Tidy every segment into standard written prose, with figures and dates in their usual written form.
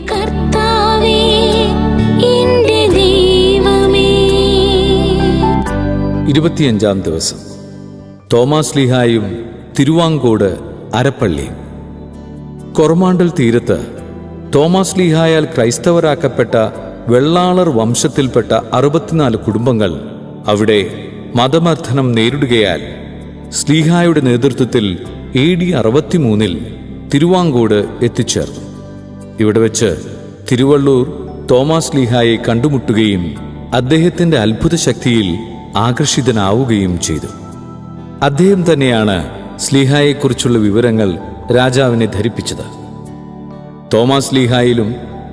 കർത്താവേ, എന്റെ ദൈവമേ. 25-ാം ദിവസം. തോമാശ്ലീഹായും തിരുവാങ്കോട് അരപ്പള്ളിയും. കൊറമാണ്ടൽ തീരത്ത് തോമാശ്ലീഹായാൽ ക്രൈസ്തവരാക്കപ്പെട്ട വെള്ളാളർ വംശത്തിൽപ്പെട്ട 64 കുടുംബങ്ങൾ അവിടെ മതമർദ്ദനം നേരിടുകയാൽ ശ്ലീഹായുടെ നേതൃത്വത്തിൽ AD 63 തിരുവാങ്കോട് എത്തിച്ചേർന്നു. ഇവിടെ വെച്ച് തിരുവള്ളൂർ തോമാശ്ലീഹായെ കണ്ടുമുട്ടുകയും അദ്ദേഹത്തിൻ്റെ അത്ഭുത ശക്തിയിൽ ആകർഷിതനാവുകയും ചെയ്തു. അദ്ദേഹം തന്നെയാണ് ശ്ലീഹായെക്കുറിച്ചുള്ള വിവരങ്ങൾ രാജാവിനെ ധരിപ്പിച്ചത്. തോമാശ്ലീഹായിലും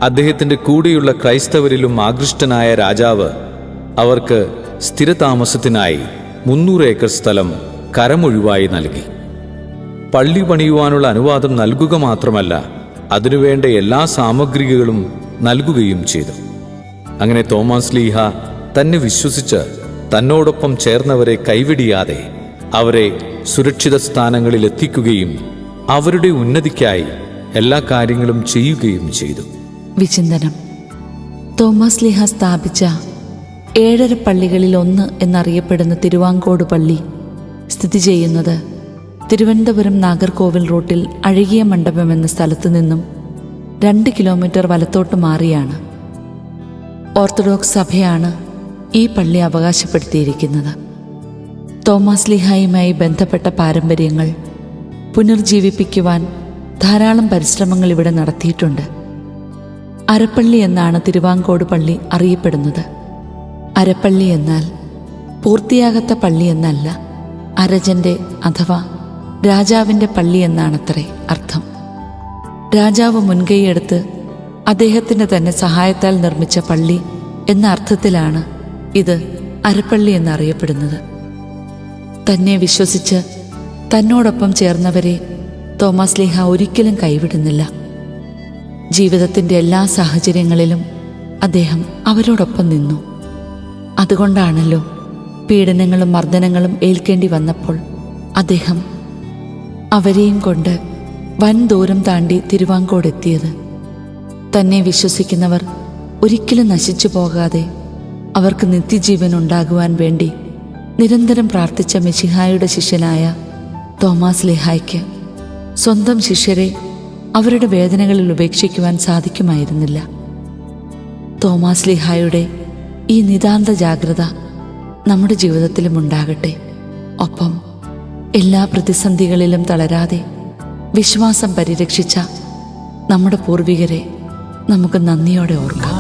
അദ്ദേഹത്തിൻ്റെ കൂടെയുള്ള ക്രൈസ്തവരിലും ആകൃഷ്ടനായ രാജാവ് അവർക്ക് സ്ഥിരതാമസത്തിനായി 300 ഏക്കർ സ്ഥലം കരമൊഴിവായി നൽകി. പള്ളി പണിയുവാനുള്ള അനുവാദം നൽകുക മാത്രമല്ല, അതിനുവേണ്ട എല്ലാ സാമഗ്രികളും നൽകുകയും ചെയ്തു. അങ്ങനെ തോമാശ്ലീഹ തന്നെ വിശ്വസിച്ച് തന്നോടൊപ്പം ചേർന്നവരെ കൈവിടിയാതെ അവരെ സുരക്ഷിത സ്ഥാനങ്ങളിൽ എത്തിക്കുകയും അവരുടെ ഉന്നതിക്കായി എല്ലാ കാര്യങ്ങളും ചെയ്യുകയും ചെയ്തു. വിചിന്തനം. തോമാശ്ലീഹ സ്ഥാപിച്ച 7 പള്ളികളിൽ ഒന്ന് എന്നറിയപ്പെടുന്ന തിരുവാങ്കോട് പള്ളി സ്ഥിതി ചെയ്യുന്നത് തിരുവനന്തപുരം നാഗർകോവിൽ റൂട്ടിൽ അഴകിയ മണ്ഡപം എന്ന സ്ഥലത്തു നിന്നും 2 കിലോമീറ്റർ വലത്തോട്ട് മാറിയാണ്. ഓർത്തഡോക്സ് സഭയാണ് ഈ പള്ളി അവകാശപ്പെടുത്തിയിരിക്കുന്നത്. തോമാശ്ലീഹായുമായി ബന്ധപ്പെട്ട പാരമ്പര്യങ്ങൾ പുനർജീവിപ്പിക്കുവാൻ ധാരാളം പരിശ്രമങ്ങൾ ഇവിടെ നടത്തിയിട്ടുണ്ട്. അരപ്പള്ളി എന്നാണ് തിരുവാങ്കോട് പള്ളി അറിയപ്പെടുന്നത്. അരപ്പള്ളി എന്നാൽ പൂർത്തിയാകാത്ത പള്ളി എന്നല്ല, അരജന്റെ അഥവാ രാജാവിൻ്റെ പള്ളി എന്നാണത്രേ അർത്ഥം. രാജാവ് മുൻകൈയെടുത്ത് അദ്ദേഹത്തിൻ്റെ തന്നെ സഹായത്താൽ നിർമ്മിച്ച പള്ളി എന്ന അർത്ഥത്തിലാണ് ഇത് അരപ്പള്ളി എന്നറിയപ്പെടുന്നത്. തന്നെ വിശ്വസിച്ച് തന്നോടൊപ്പം ചേർന്നവരെ തോമാശ്ലീഹ ഒരിക്കലും കൈവിടുന്നില്ല. ജീവിതത്തിൻ്റെ എല്ലാ സാഹചര്യങ്ങളിലും അദ്ദേഹം അവരോടൊപ്പം നിന്നു. അതുകൊണ്ടാണല്ലോ പീഡനങ്ങളും മർദ്ദനങ്ങളും ഏൽക്കേണ്ടി വന്നപ്പോൾ അദ്ദേഹം അവരെയും കൊണ്ട് വൻ ദൂരം താണ്ടി തിരുവാങ്കോടെത്തിയത്. തന്നെ വിശ്വസിക്കുന്നവർ ഒരിക്കലും നശിച്ചു പോകാതെ അവർക്ക് നിത്യജീവൻ ഉണ്ടാകുവാൻ വേണ്ടി നിരന്തരം പ്രാർത്ഥിച്ച മിശിഹായുടെ ശിഷ്യനായ തോമാശ്ലീഹായ്ക്ക് സ്വന്തം ശിഷ്യരെ അവരുടെ വേദനകളിൽ ഉപേക്ഷിക്കുവാൻ സാധിക്കുമായിരുന്നില്ല. തോമാശ്ലീഹായുടെ ഈ നിതാന്ത ജാഗ്രത നമ്മുടെ ജീവിതത്തിലും ഉണ്ടാകട്ടെ. ഒപ്പം എല്ലാ പ്രതിസന്ധികളിലും തളരാതെ വിശ്വാസം പരിരക്ഷിച്ച നമ്മുടെ പൂർവികരെ നമുക്ക് നന്ദിയോടെ ഓർക്കാം.